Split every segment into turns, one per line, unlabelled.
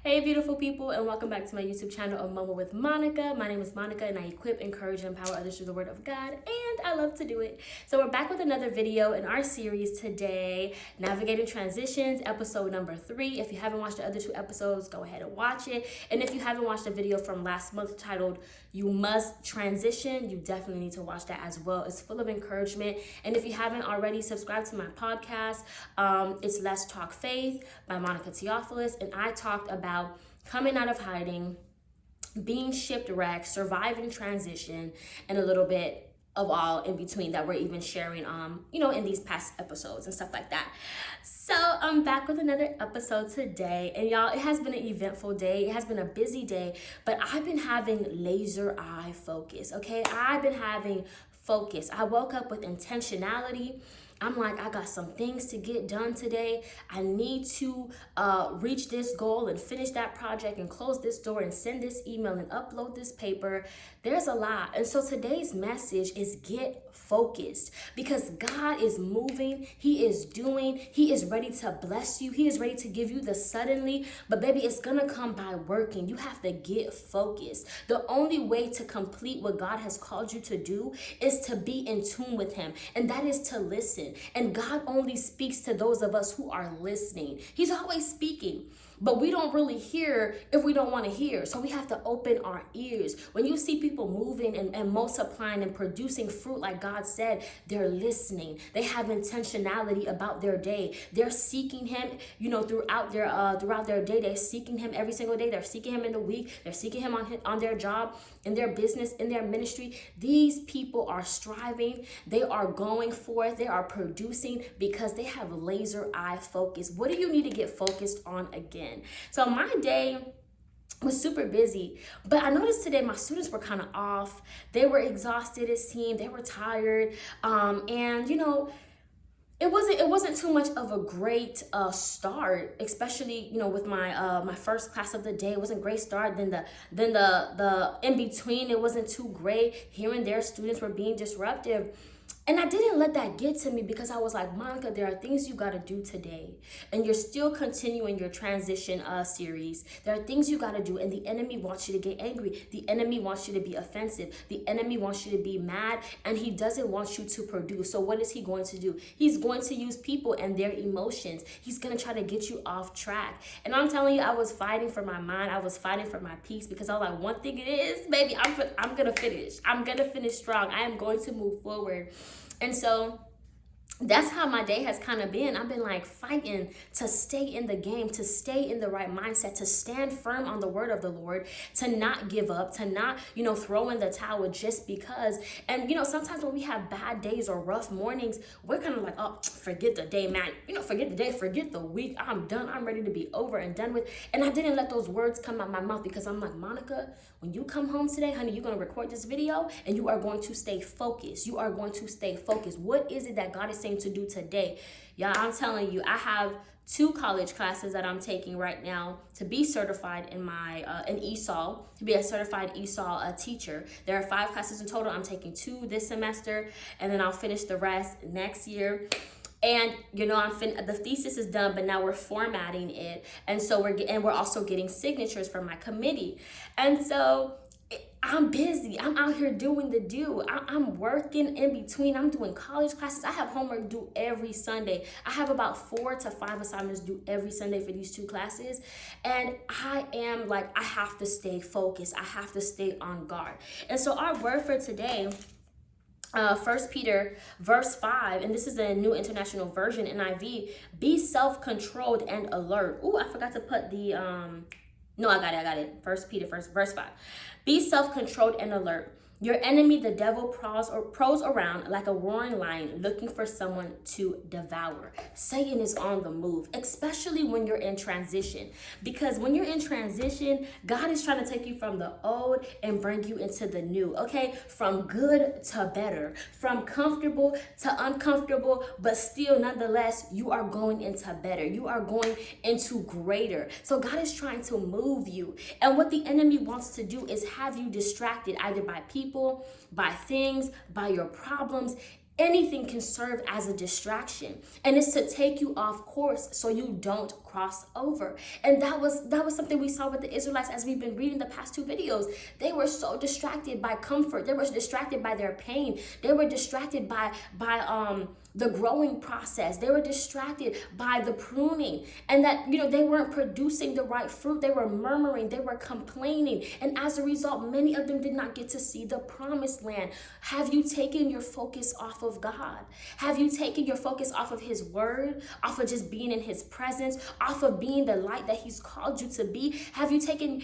Hey beautiful people, and welcome back to my YouTube channel, A Moment with Monica. My name is Monica and I equip, encourage, and empower others through the word of God, and I love to do it. So we're back with another video in our series today, Navigating Transitions, episode number 3. If you haven't watched the other 2 episodes, go ahead and watch it. And if you haven't watched the video from last month titled You Must Transition, you definitely need to watch that as well. It's full of encouragement. And if you haven't already, subscribe to my podcast. It's Let's Talk Faith by Monica Theophilus, and I talked about coming out of hiding, being shipwrecked, surviving transition, and a little bit of all in between that we're even sharing in these past episodes and stuff like that. So I'm back with another episode today, and y'all, it has been an eventful day. It has been a busy day, but I've been having laser eye focus. Okay, I've been having focus. I woke up with intentionality. I'm like, I got some things to get done today. I need to reach this goal and finish that project and close this door and send this email and upload this paper. There's a lot. And so today's message is get focused, because God is moving. He is doing. He is ready to bless you. He is ready to give you the suddenly. But baby, it's going to come by working. You have to get focused. The only way to complete what God has called you to do is to be in tune with Him. And that is to listen. And God only speaks to those of us who are listening. He's always speaking, but we don't really hear if we don't want to hear. So we have to open our ears. When you see people moving and multiplying and producing fruit like God said, they're listening. They have intentionality about their day. They're seeking Him, throughout their day. They're seeking Him every single day. They're seeking Him in the week. They're seeking Him on their job, in their business, in their ministry. These people are striving. They are going forth. They are producing because they have laser eye focus. What do you need to get focused on again? So my day was super busy, but I noticed today my students were kind of off. They were exhausted, it seemed. They were tired, and it wasn't too much of a great start, especially with my first class of the day. It wasn't a great start. Then the in between, it wasn't too great. Here and there, students were being disruptive. And I didn't let that get to me, because I was like, Monica, there are things you got to do today. And you're still continuing your transition series. There are things you got to do. And the enemy wants you to get angry. The enemy wants you to be offensive. The enemy wants you to be mad. And he doesn't want you to produce. So what is he going to do? He's going to use people and their emotions. He's going to try to get you off track. And I'm telling you, I was fighting for my mind. I was fighting for my peace, because I was like, one thing it is, baby, I'm going to finish. I'm going to finish strong. I am going to move forward. And so that's how my day has kind of been. I've been like fighting to stay in the game, to stay in the right mindset, to stand firm on the word of the Lord, to not give up, to not, throw in the towel just because. And, sometimes when we have bad days or rough mornings, we're kind of like, oh, forget the day, man. Forget the day, forget the week. I'm done. I'm ready to be over and done with. And I didn't let those words come out my mouth, because I'm like, Monica, when you come home today, honey, you're going to record this video and you are going to stay focused. You are going to stay focused. What is it that God is saying to do today? Y'all, I'm telling you, I have 2 college classes that I'm taking right now to be certified in my in ESOL, to be a certified ESOL teacher. There are 5 classes in total. I'm taking 2 this semester, and then I'll finish the rest next year. And the thesis is done, but now we're formatting it, and so we're also getting signatures from my committee, and so I'm busy. I'm out here doing the do. I'm working in between. I'm doing college classes. I have homework due every Sunday. I have about 4 to 5 assignments due every Sunday for these 2 classes. And I am like, I have to stay focused. I have to stay on guard. And so our word for today, 1 Peter verse 5, and this is the New International Version, NIV. Be self-controlled and alert. Ooh, I forgot to put the no, I got it. 1 Peter verse 5. Be self-controlled and alert. Your enemy, the devil, prowls around like a roaring lion looking for someone to devour. Satan is on the move, especially when you're in transition. Because when you're in transition, God is trying to take you from the old and bring you into the new, okay? From good to better, from comfortable to uncomfortable, but still, nonetheless, you are going into better. You are going into greater. So God is trying to move you. And what the enemy wants to do is have you distracted either by people, by things, by your problems. Anything can serve as a distraction, and it's to take you off course so you don't cross over. And that was something we saw with the Israelites as we've been reading the past two videos. They were so distracted by comfort. They were distracted by their pain. They were distracted by the growing process. They were distracted by the pruning, and that, you know, they weren't producing the right fruit. They were murmuring, they were complaining, and as a result, many of them did not get to see the promised land. Have you taken your focus off of God? Have you taken your focus off of his word, off of just being in his presence, off of being the light that he's called you to be? Have you taken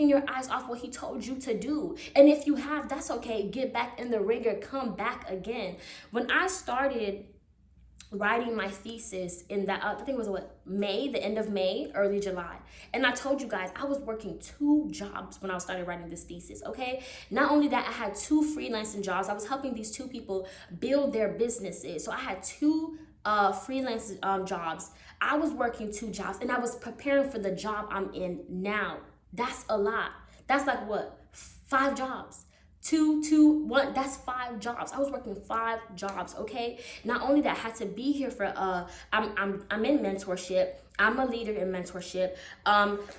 your eyes off what he told you to do? And if you have, that's okay. Get back in the ringer, come back again. When I started writing my thesis in that, I think it was May, the end of May, early July. And I told you guys, I was working 2 jobs when I started writing this thesis, okay? Not only that, I had 2 freelancing jobs. I was helping these 2 people build their businesses. So I had 2 freelance jobs. I was working 2 jobs, and I was preparing for the job I'm in now. That's a lot. That's like what? 5 jobs. 2, 1, that's 5 jobs. I was working 5 jobs, okay? Not only that, I had to be here for I'm in mentorship. I'm a leader in mentorship.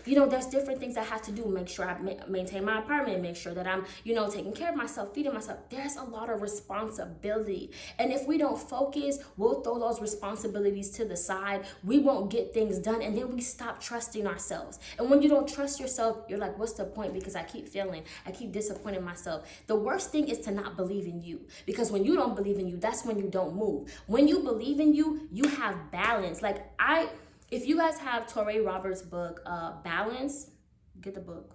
You know, there's different things I have to do. Make sure I maintain my apartment, make sure that I'm, you know, taking care of myself, feeding myself. There's a lot of responsibility. And if we don't focus, we'll throw those responsibilities to the side. We won't get things done, and then we stop trusting ourselves. And when you don't trust yourself, you're like, what's the point? Because I keep failing. I keep disappointing myself. The worst thing is to not believe in you. Because when you don't believe in you, that's when you don't move. When you believe in you, you have balance. Like if you guys have Touré Roberts' book, Balance, get the book.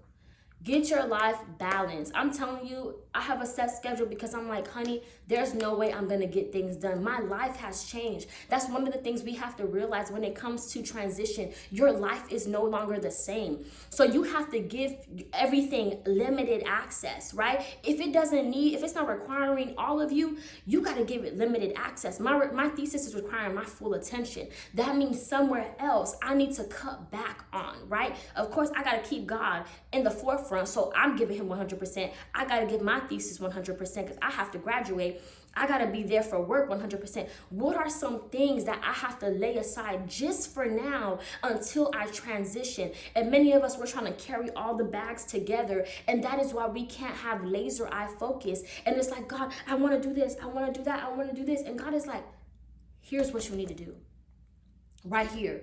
Get your life balanced. I'm telling you, I have a set schedule because I'm like, honey, there's no way I'm going to get things done. My life has changed. That's one of the things we have to realize when it comes to transition. Your life is no longer the same. So you have to give everything limited access, right? If it's not requiring all of you, you got to give it limited access. My thesis is requiring my full attention. That means somewhere else I need to cut back on, right? Of course, I got to keep God in the forefront. So I'm giving him 100%. I got to give my thesis 100% because I have to graduate. I got to be there for work 100%. What are some things that I have to lay aside just for now until I transition? And many of us, we're trying to carry all the bags together. And that is why we can't have laser eye focus. And it's like, God, I want to do this. I want to do that. I want to do this. And God is like, here's what you need to do right here.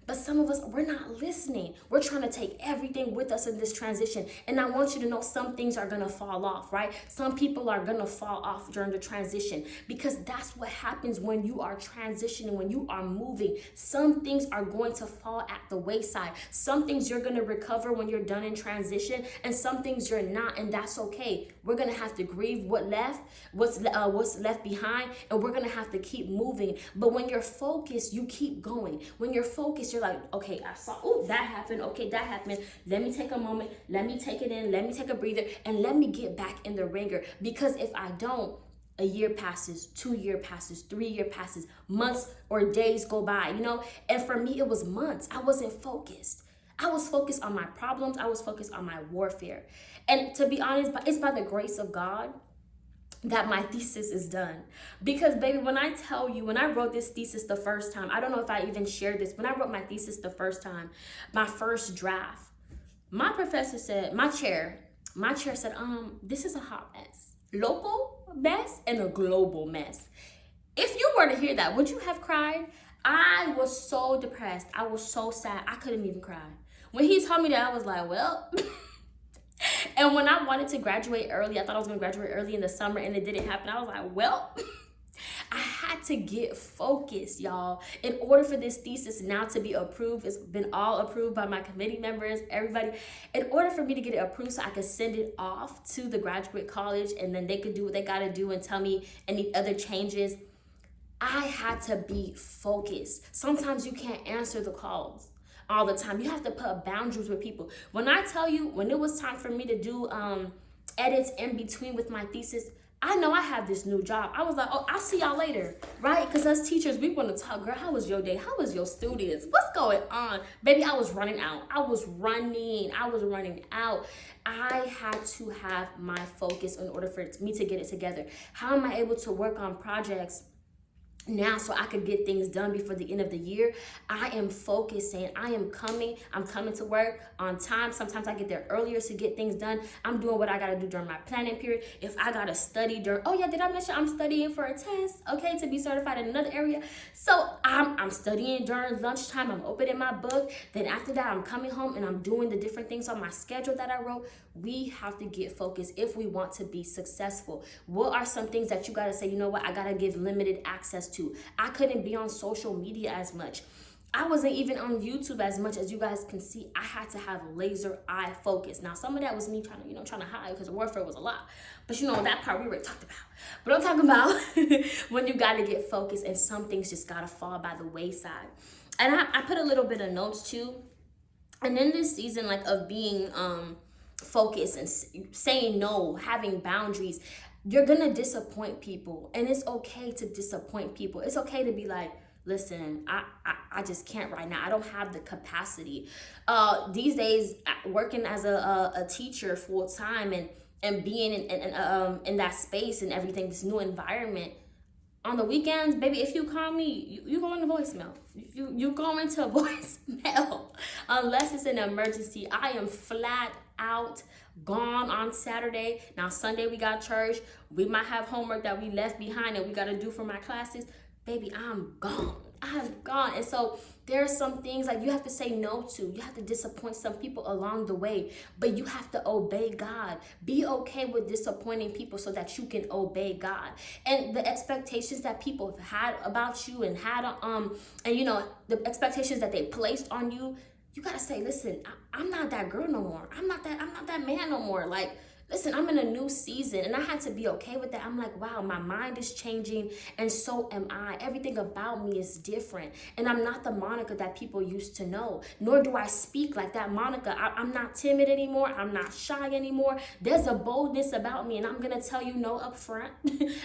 But some of us, we're not listening. We're trying to take everything with us in this transition. And I want you to know some things are going to fall off, right? Some people are going to fall off during the transition because that's what happens when you are transitioning, when you are moving. Some things are going to fall at the wayside. Some things you're going to recover when you're done in transition, and some things you're not, and that's okay. We're going to have to grieve what's left behind, and we're going to have to keep moving. But when you're focused, you keep going. When you're focused, you're like, okay, I saw, that happened. Okay, that happened. Let me take a moment. Let me take it in. Let me take a breather, and let me get back in the ringer. Because if I don't, a year passes, 2 years passes, 3 years passes, months or days go by, you know? And for me, it was months. I wasn't focused. I was focused on my problems. I was focused on my warfare. And to be honest, it's by the grace of God that my thesis is done. Because baby, when I tell you, when I wrote this thesis the first time, I don't know if I even shared this, when I wrote my thesis the first time, my first draft, my professor said, my chair said, this is a hot mess. Local mess and a global mess. If you were to hear that, would you have cried? I was so depressed. I was so sad. I couldn't even cry. When he told me that, I was like, well... And when I wanted to graduate early, I thought I was going to graduate early in the summer, and it didn't happen. I was like, well, I had to get focused, y'all. In order for this thesis now to be approved, it's been all approved by my committee members, everybody. In order for me to get it approved so I could send it off to the graduate college, and then they could do what they got to do and tell me any other changes, I had to be focused. Sometimes you can't answer the calls all the time. You have to put boundaries with people. When I tell you, when it was time for me to do edits in between with my thesis, I know I have this new job. I was like, oh, I'll see y'all later, right? Because as teachers, we want to talk, girl, how was your day? How was your students? What's going on? Baby, I was running out. I was running out. I had to have my focus in order for me to get it together. How am I able to work on projects now so I could get things done before the end of the year? I am focusing. I'm coming to work on time. Sometimes I get there earlier to get things done. I'm doing what I gotta do during my planning period. If I gotta study during, oh yeah, did I mention I'm studying for a test, okay, to be certified in another area? So I'm studying during lunchtime. I'm opening my book. Then after that, I'm coming home and I'm doing the different things on my schedule that I wrote. We have to get focused if we want to be successful. What are some things that you gotta say, you know what, I gotta give limited access to? I couldn't be on social media as much. I wasn't even on YouTube as much. As you guys can see, I had to have laser eye focus. Now, some of that was me trying to hide because the warfare was a lot. But that part we already talked about. But I'm talking about when you gotta get focused and some things just gotta fall by the wayside. And I put a little bit of notes too. And in this season, like, of being focused and saying no, having boundaries, you're gonna disappoint people, and it's okay to disappoint people. It's okay to be like, listen, I just can't right now. I don't have the capacity. These days, working as a teacher full time and being in that space and everything, this new environment. On the weekends, baby, if you call me, you go into voicemail. You go into voicemail. Unless it's an emergency. I am flat out gone on Saturday. Now, Sunday we got church. We might have homework that we left behind and we got to do for my classes. Baby, I'm gone. I'm gone. And so there are some things like you have to say no to. You have to disappoint some people along the way, but you have to obey God. Be okay with disappointing people so that you can obey God. And the expectations that people have had about you and had the expectations that they placed on you, you gotta say, listen, I'm not that girl no more. I'm not that man no more. Like, listen, I'm in a new season, and I had to be okay with that. I'm like, wow, my mind is changing, and so am I. Everything about me is different, and I'm not the Monica that people used to know, nor do I speak like that Monica. I'm not timid anymore. I'm not shy anymore. There's a boldness about me, and I'm going to tell you no up front.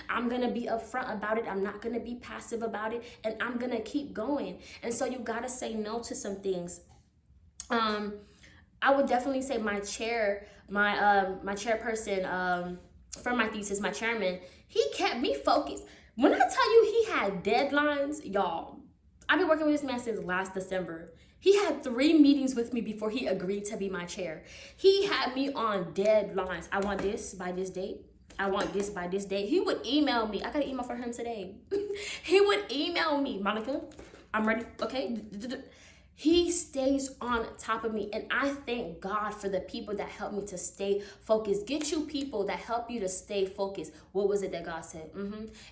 I'm going to be upfront about it. I'm not going to be passive about it, and I'm going to keep going. And so you got to say no to some things. I would definitely say my chairperson for my thesis, my chairman, he kept me focused. When I tell you he had deadlines, y'all, I've been working with this man since last December. He had 3 meetings with me before he agreed to be my chair. He had me on deadlines. I want this by this date. I want this by this date. He would email me. I got an email for him today. He would email me, Monica, I'm ready. Okay. He stays on top of me, and I thank God for the people that help me to stay focused. Get you people that help you to stay focused. What was it that God said?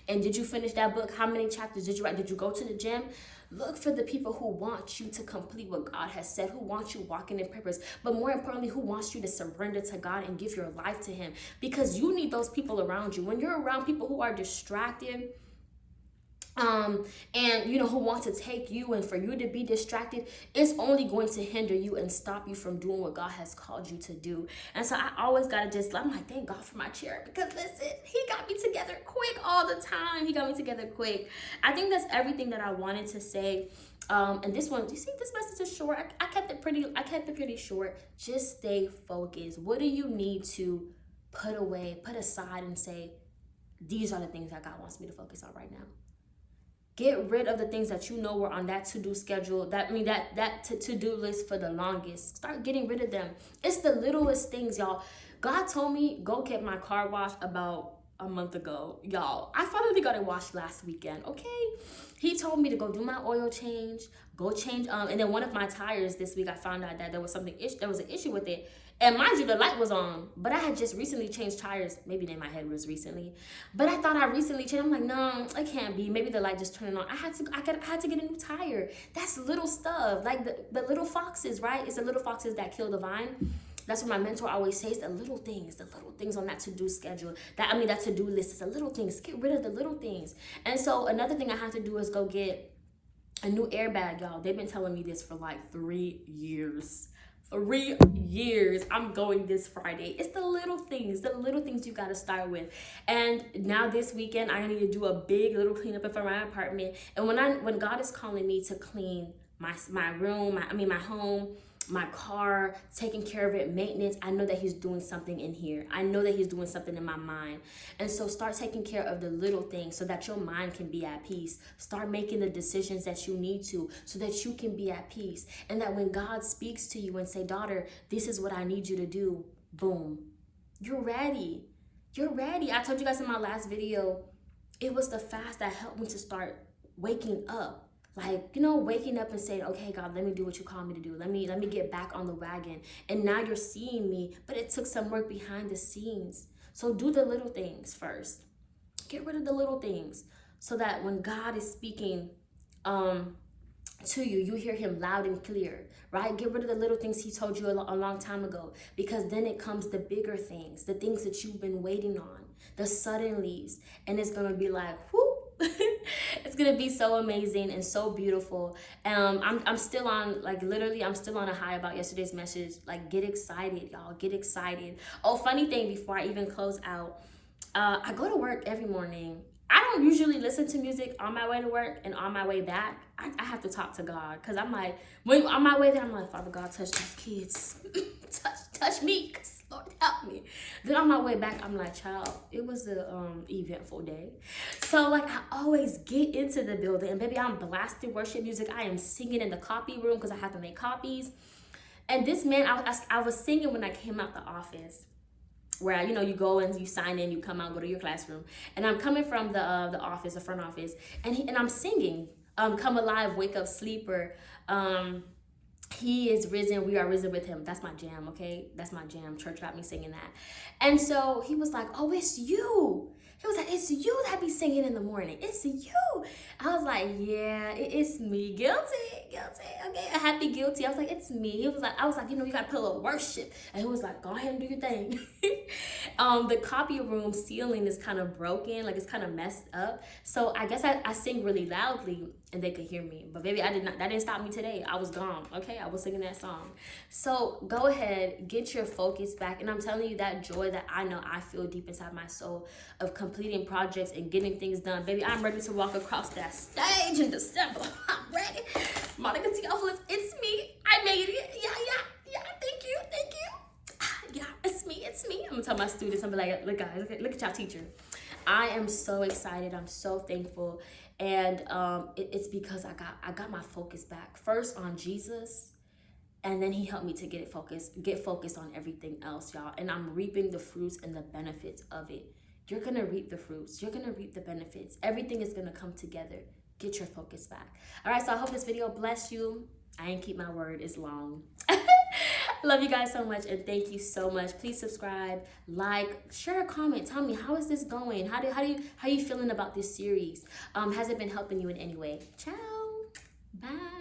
And did you finish that book? How many chapters did you write? Did you go to the gym? Look for the people who want you to complete what God has said, who want you walking in purpose, but more importantly, who wants you to surrender to God and give your life to Him, because you need those people around you. When you're around people who are distracted, and who want to take you and for you to be distracted, it's only going to hinder you and stop you from doing what God has called you to do. And so I always gotta I'm like, thank God for my chair, because listen, he got me together quick all the time. He got me together quick. I think that's everything that I wanted to say. And this one, you see, this message is short. I kept it pretty short. Just stay focused. What do you need to put aside and say, these are the things that God wants me to focus on right now? Get rid of the things that you know were on that to-do schedule, that to-do list for the longest. Start getting rid of them. It's the littlest things, y'all. God told me, go get my car washed about a month ago. Y'all, I finally got it washed last weekend, okay? He told me to go do my oil change, go change, and then one of my tires this week, I found out that there was an issue with it. And mind you, the light was on, but I had just recently changed tires. Maybe in my head was recently, but I thought I recently changed. I'm like, no, it can't be. Maybe the light just turned on. I had to get a new tire. That's little stuff, like the little foxes, right? It's the little foxes that kill the vine. That's what my mentor always says, the little things on that to-do schedule. That to-do list is the little things. Get rid of the little things. And so another thing I have to do is go get a new airbag, y'all. They've been telling me this for like 3 years. 3 years. I'm going this Friday. It's the little things you gotta start with. And now this weekend, I need to do a big little cleanup for my apartment. And when God is calling me to clean my room, my home, my car, taking care of it, maintenance, I know that he's doing something in here. I know that he's doing something in my mind. And so start taking care of the little things so that your mind can be at peace. Start making the decisions that you need to so that you can be at peace. And that when God speaks to you and say, daughter, this is what I need you to do, boom, you're ready. You're ready. I told you guys in my last video, it was the fast that helped me to start waking up. Like, waking up and saying, okay, God, let me do what you call me to do. Let me get back on the wagon. And now you're seeing me, but it took some work behind the scenes. So do the little things first. Get rid of the little things so that when God is speaking to you, you hear him loud and clear, right? Get rid of the little things he told you a long time ago, because then it comes the bigger things, the things that you've been waiting on, the suddenlies, and it's going to be like, whoo. It's gonna be so amazing and so beautiful. I'm still on, like, literally I'm still on a high about yesterday's message. Like, get excited, y'all, get excited. Oh, funny thing before I even close out, I go to work every morning. I don't usually listen to music on my way to work, and on my way back I have to talk to God, because I'm like, when on my way there, I'm like, Father God, touch these kids. touch me, because Lord help me. Then on my way back, I'm like, child, it was a eventful day. So like, I always get into the building, and baby, I'm blasting worship music. I am singing in the copy room because I have to make copies. And this man, I was singing when I came out the office, where you go and you sign in, you come out, go to your classroom, and I'm coming from the office, the front office, and I'm singing, "Come alive, wake up, sleeper." He is risen, we are risen with him. That's my jam, okay? That's my jam. Church got me singing that. And so he was like, oh, it's you. He was like, it's you that be singing in the morning. It's you. I was like, yeah, it's me. Guilty. Okay, a happy guilty. I was like, it's me. I was like, you gotta put a little worship. And he was like, go ahead and do your thing. The copy room ceiling is kind of broken, like it's kind of messed up. So I guess I sing really loudly and they could hear me. But baby, that didn't stop me today. I was gone, okay? I was singing that song. So go ahead, get your focus back. And I'm telling you, that joy that I know I feel deep inside my soul of completing projects and getting things done. Baby, I'm ready to walk across that stage in December. I'm ready. Monica Theophilus, it's me. I made it. Yeah. Thank you. Yeah, it's me. I'm gonna tell my students, I'm like, look guys, look at y'all teacher. I am so excited. I'm so thankful. And it's because I got my focus back. First on Jesus, and then he helped me to get focused on everything else, y'all. And I'm reaping the fruits and the benefits of it. You're gonna reap the fruits. You're gonna reap the benefits. Everything is gonna come together. Get your focus back. All right, so I hope this video bless you. I ain't keep my word. It's long. Love you guys so much, and thank you so much. Please subscribe, like, share a comment. Tell me, how is this going? How you feeling about this series? Has it been helping you in any way? Ciao. Bye.